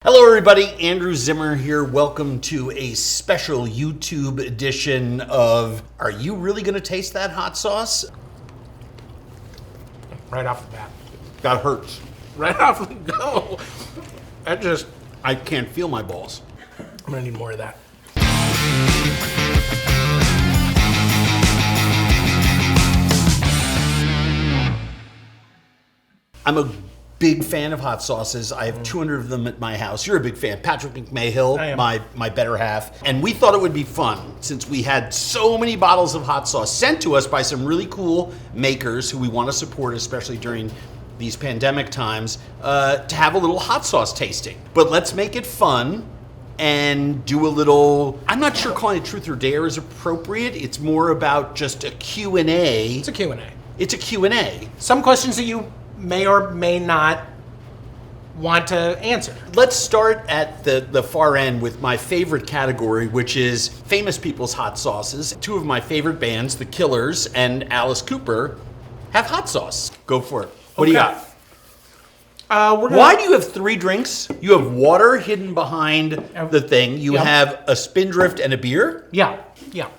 Hello everybody, Andrew Zimmern here. Welcome to a special YouTube edition of Are You Really Gonna Taste That Hot Sauce? Right off the bat. That hurts. Right off the go. I can't feel my balls. I'm gonna need more of that. I'm a big fan of hot sauces. I have 200 of them at my house. You're a big fan. Patrick McMahill, I am. my better half. And we thought it would be fun since we had so many bottles of hot sauce sent to us by some really cool makers who we want to support, especially during these pandemic times, to have a little hot sauce tasting. But let's make it fun and do a little, I'm not sure calling it truth or dare is appropriate. It's more about just a Q&A. It's a Q&A. It's a Q&A. Some questions that you may or may not want to answer. Let's start at the far end with my favorite category, which is famous people's hot sauces. Two of my favorite bands, The Killers and Alice Cooper, have hot sauce. Go for it. What do you got? Why do you have three drinks? You have water hidden behind the thing. You have a Spindrift and a beer? Yeah.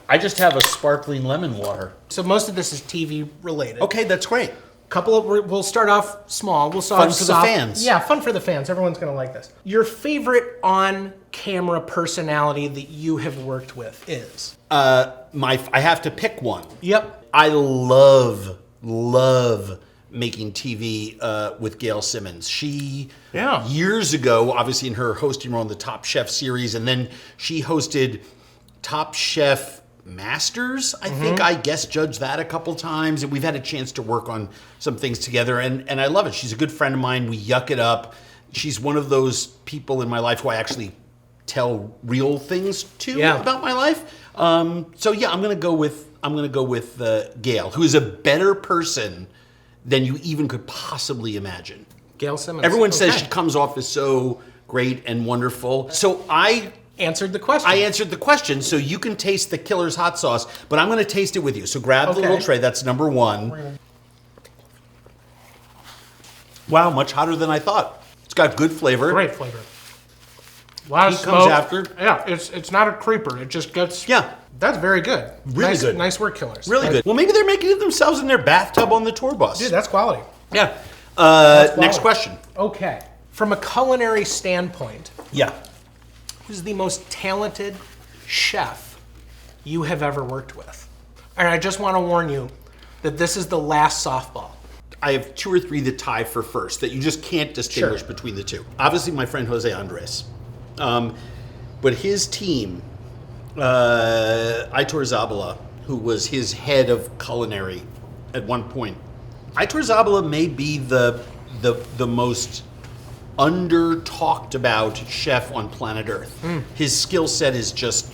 I just have a sparkling lemon water. So most of this is TV related. Okay, that's great. We'll start off small. We'll start Fun off for the fans. Yeah, fun for the fans. Everyone's gonna like this. Your favorite on-camera personality that you have worked with is? I have to pick one. Yep. I love making TV with Gail Simmons. She, years ago, obviously in her hosting role in the Top Chef series, and then she hosted Top Chef Masters, I think. I guest judged that a couple times, and we've had a chance to work on some things together, and I love it. She's a good friend of mine. We yuck it up. She's one of those people in my life who I actually tell real things to about my life. So yeah, I'm gonna go with Gail, who is a better person than you even could possibly imagine. Gail Simmons. Everyone says she comes off as so great and wonderful. So I answered the question. I answered the question, so you can taste the Killer's hot sauce, but I'm going to taste it with you. So grab the little tray. That's number one. Wow, much hotter than I thought. It's got good flavor. Great flavor. A lot of smoke. Comes after. Yeah, it's not a creeper. It just gets. Yeah. That's very good. Really good. Nice work, Killers. Really good. Well, maybe they're making it themselves in their bathtub on the tour bus. Dude, that's quality. Yeah. That's Next quality. question. Okay. From a culinary standpoint, Yeah. who's the most talented chef you have ever worked with? And I just want to warn you that this is the last softball. I have two or three that tie for first that you just can't distinguish between the two. Obviously, my friend Jose Andres. But his team, Aitor Zabala, who was his head of culinary at one point. Aitor Zabala may be the most under-talked about chef on planet Earth. His skill set is just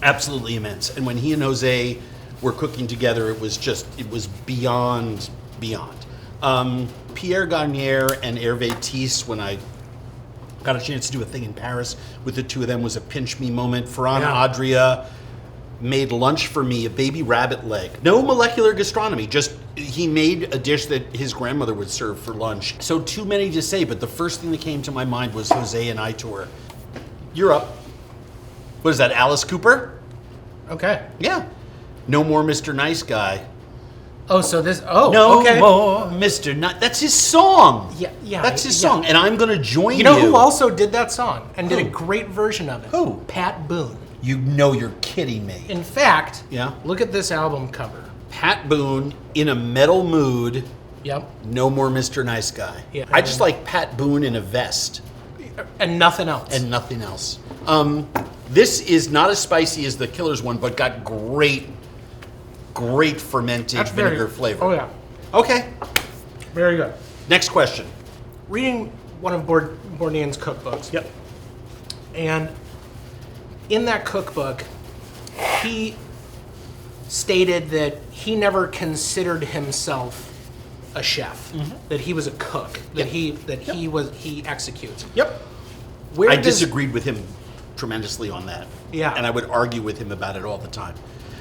absolutely immense. And when he and Jose were cooking together, it was beyond. Pierre Garnier and Hervé Tisse, when I got a chance to do a thing in Paris with the two of them, was a pinch me moment. Ferran Adria made lunch for me, a baby rabbit leg. No molecular gastronomy, just he made a dish that his grandmother would serve for lunch. So too many to say, but the first thing that came to my mind was Jose and Aitor. You're up. What is that, Alice Cooper? Okay. Yeah. No More Mr. Nice Guy. Oh, so this. No okay. More Mr. Nice. That's his song. Yeah. That's his song, and I'm going to join you. You know who also did that song and did a great version of it? Who? Pat Boone. You know you're kidding me. In fact, Yeah. look at this album cover. Pat Boone in a metal mood. Yep. No More Mr. Nice Guy. Yeah. I just like Pat Boone in a vest And nothing else. and nothing else. This is not as spicy as the Killers one, but got great fermented vinegar flavor. Oh, yeah. Okay. Very good. Next question. Reading one of Bourdain's cookbooks. Yep. And in that cookbook, he stated that he never considered himself a chef, that he was a cook, that he executes. Yep. Where I does- disagreed with him tremendously on that. Yeah. And I would argue with him about it all the time.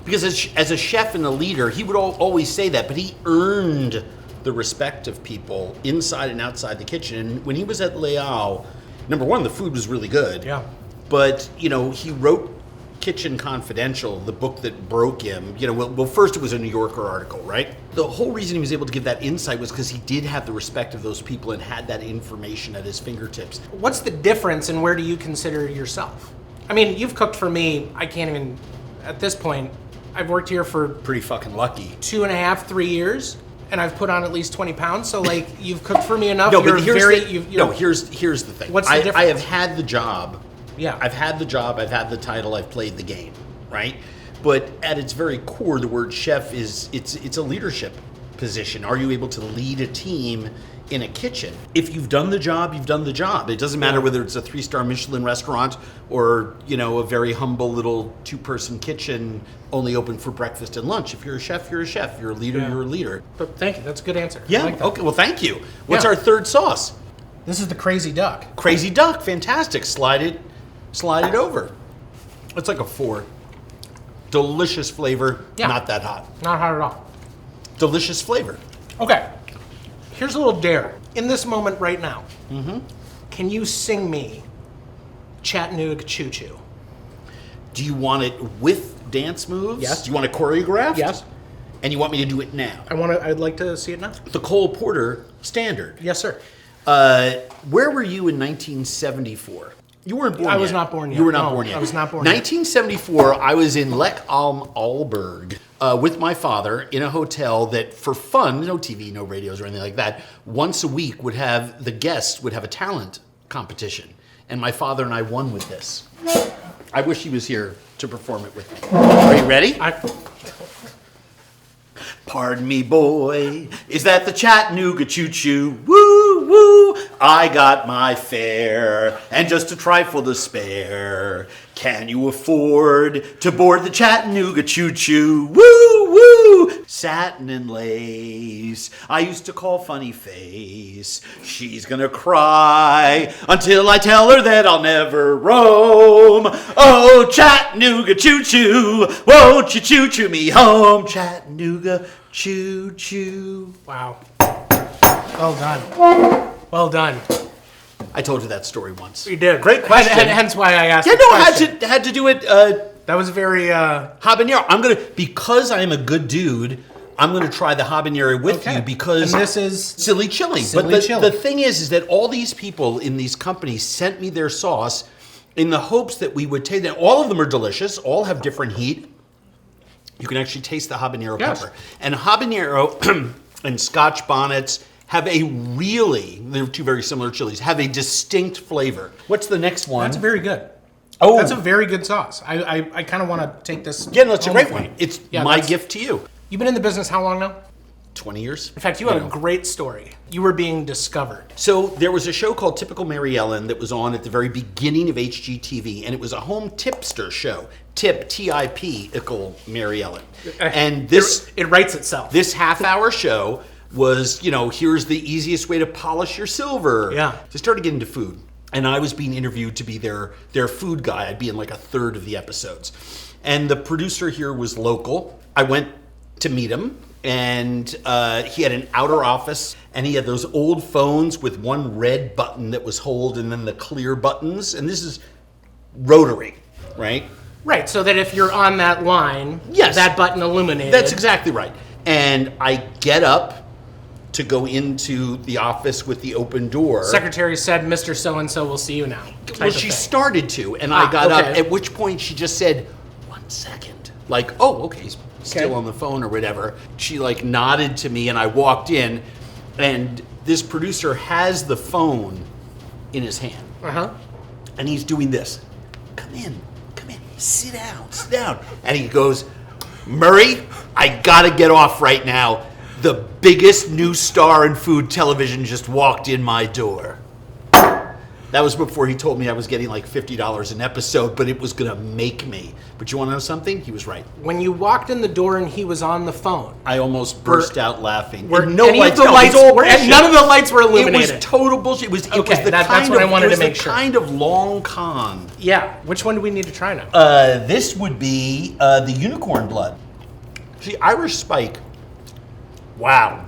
Because as a chef and a leader, he would always say that, but he earned the respect of people inside and outside the kitchen. And when he was at Leao, number one, the food was really good. Yeah. But, you know, he wrote Kitchen Confidential, the book that broke him. You know, well, first it was a New Yorker article, right? The whole reason he was able to give that insight was because he did have the respect of those people and had that information at his fingertips. What's the difference, and where do you consider yourself? I mean, you've cooked for me. I can't even, at this point, I've worked here for Pretty fucking lucky. 2.5, 3 years, and I've put on at least 20 pounds. So, like, you've cooked for me enough. No, but here's the thing. What's the difference? I have had the job. Yeah. I've had the job, I've had the title, I've played the game, right? But at its very core, the word chef it's a leadership position. Are you able to lead a team in a kitchen? If you've done the job, you've done the job. It doesn't matter whether it's a 3-star Michelin restaurant or, you know, a very humble little 2-person kitchen only open for breakfast and lunch. If you're a chef, you're a chef. You're a leader, you're a leader. But thank you. That's a good answer. Yeah. I like that. Okay. Well, thank you. What's Yeah. our third sauce? This is the Crazy Duck. Crazy Duck. Fantastic. Slide it over. It's like a 4. Delicious flavor. Yeah. Not that hot. Not hot at all. Delicious flavor. Okay. Here's a little dare. In this moment right now, can you sing me Chattanooga Choo Choo? Do you want it with dance moves? Yes. Do you want it choreographed? Yes. And you want me to do it now? I'd like to see it now. The Cole Porter standard. Yes, sir. Where were you in 1974? You weren't born I yet. was not born yet. You were not No, born yet. I was not born yet. 1974, I was in Lech am Arlberg with my father in a hotel that, for fun, no TV, no radios or anything like that, once a week the guests would have a talent competition. And my father and I won with this. I wish he was here to perform it with me. Are you ready? Pardon me, boy, is that the Chattanooga choo-choo? Woo, woo, I got my fare, and just a trifle to spare. Can you afford to board the Chattanooga choo-choo? Woo, woo, satin and lace, I used to call funny face. She's gonna cry until I tell her that I'll never roam. Oh, Chattanooga choo-choo, won't you choo-choo me home? Chattanooga choo-choo. Wow. Well done. Well done. I told you that story once. You did. Great question. Hence why I asked. Yeah, the no, question. I had to do it. That was very. Habanero. Because I am a good dude, I'm gonna try the habanero with you because and this is silly chili. Silly chili. The thing is that all these people in these companies sent me their sauce in the hopes that we would taste it. All of them are delicious. All have different heat. You can actually taste the habanero pepper. And habanero and Scotch bonnets have they're two very similar chilies, have a distinct flavor. What's the next one? That's very good. Oh, That's a very good sauce. I kind of want to take this. Yeah, no, it's a home great with me. one. It's my gift to you. You've been in the business how long now? 20 years. In fact, you have a great story. You were being discovered. So there was a show called Typical Mary Ellen that was on at the very beginning of HGTV, and it was a home tipster show. Tip, T-I-P, ickle Mary Ellen. And It writes itself. This half-hour show was, here's the easiest way to polish your silver. Yeah. So I started getting into food, and I was being interviewed to be their food guy. I'd be in like a third of the episodes. And the producer here was local. I went to meet him, and he had an outer office, and he had those old phones with one red button that was hold and then the clear buttons. And this is rotary, right? Right, so that if you're on that line, Yes. that button illuminated. That's exactly right. And I get up to go into the office with the open door. Secretary said, Mr. So-and-so will see you now. Well, she started to, and I got up, okay. at which point she just said, 1 second. Like, oh, okay, he's still on the phone or whatever. She nodded to me, and I walked in, and this producer has the phone in his hand. Uh-huh. And he's doing this. Come in, sit down. And he goes, Murray, I gotta get off right now. The biggest new star in food television just walked in my door. That was before he told me I was getting like $50 an episode, but it was gonna make me. But you wanna know something? He was right. When you walked in the door and he was on the phone, I almost burst out laughing. None of the lights were illuminated. It was total bullshit. It was that's what I wanted to make sure. Kind of long con. Yeah. Which one do we need to try now? This would be the unicorn blood. See, Irish Spike. Wow.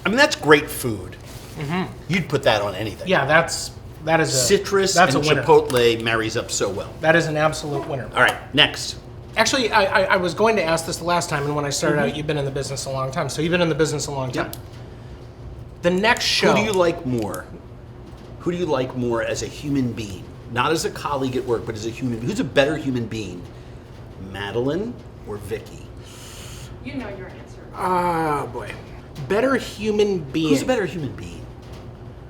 I mean, that's great food. Mm-hmm. You'd put that on anything. Yeah, that's That is citrus that's and a winner. chipotle marries up so well. That is an absolute winner. All right, next. Actually, I was going to ask this the last time, and when I started out, you've been in the business a long time. So you've been in the business a long time. Yep. The next show. Who do you like more? Who do you like more as a human being? Not as a colleague at work, but as a human. Who's a better human being? Madeline or Vicky? You know your answer. Oh, boy. Better human being. Who's a better human being?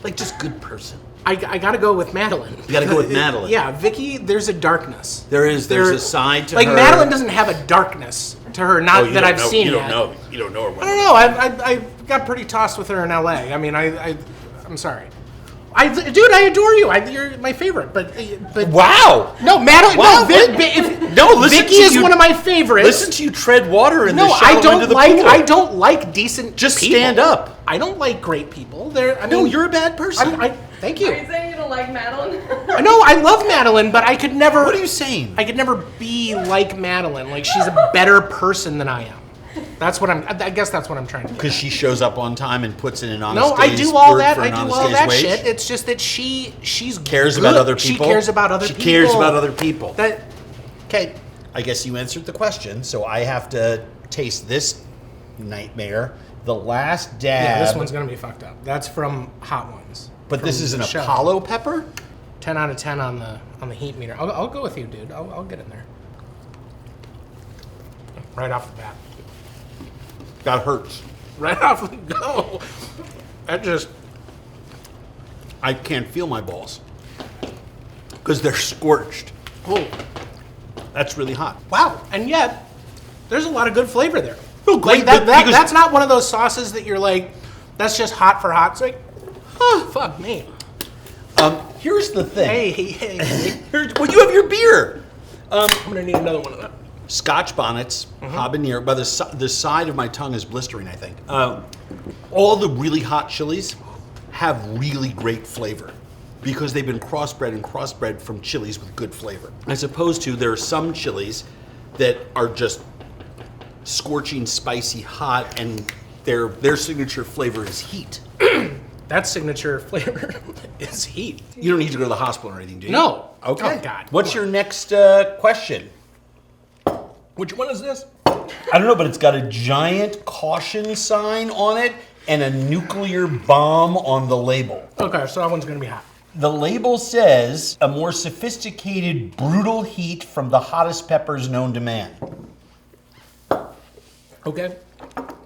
Like, just good person. I got to go with Madeline. You got to go with Madeline. Yeah, Vicky, there's a darkness. There's a side to like her. Like, Madeline doesn't have a darkness to her, not that I've seen yet. You don't know her well. I don't know. I got pretty tossed with her in L.A. I mean, I'm sorry. Dude, I adore you. You're my favorite. But wow. No, Madeline. Wow. Vicky is one of my favorites. Listen to you tread water in the show. I don't like decent. Just people. stand up. I don't like great people. No, you're a bad person. Thank you. Are you saying you don't like Madeline? No, I love Madeline, but I could never. What are you saying? I could never be like Madeline. Like, she's a better person than I am. I guess that's what I'm trying to do. Because she shows up on time and puts in an honest No, I day's do all work that. for I an do honest all day's that wage. shit. It's just that she's cares good. about other people. She cares about other people. She cares about other people. Okay. I guess you answered the question, so I have to taste this nightmare. The last dab. Yeah, this one's gonna be fucked up. That's from Hot Ones. But this is an show. Apollo pepper? 10 out of 10 on the heat meter. I'll go with you, dude. I'll get in there. Right off the bat. That hurts. Right off the go. I can't feel my balls. Because they're scorched. Oh. That's really hot. Wow. And yet, there's a lot of good flavor there. Oh, Like, great, but because- that's not one of those sauces that you're like, that's just hot for hot. It's like, oh, fuck me. Here's the thing. Hey. Well, you have your beer. I'm going to need another one of that. Scotch bonnets, habanero. By the side of my tongue is blistering, I think. All the really hot chilies have really great flavor because they've been crossbred from chilies with good flavor. As opposed to there are some chilies that are just scorching, spicy, hot, and their signature flavor is heat. That signature flavor is heat. You don't need to go to the hospital or anything, do you? No. Okay. Oh, God. What's your next question? Which one is this? I don't know, but it's got a giant caution sign on it and a nuclear bomb on the label. Okay, so that one's going to be hot. The label says, a more sophisticated, brutal heat from the hottest peppers known to man. Okay.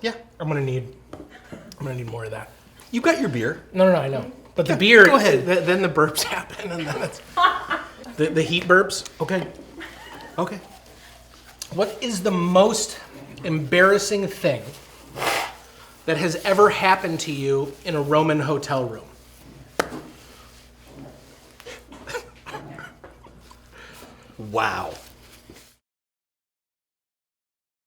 Yeah. I'm gonna need more of that. You got your beer. No, I know. But the beer, go ahead. Then the burps happen, and then it's the heat burps. Okay. What is the most embarrassing thing that has ever happened to you in a Roman hotel room? Wow.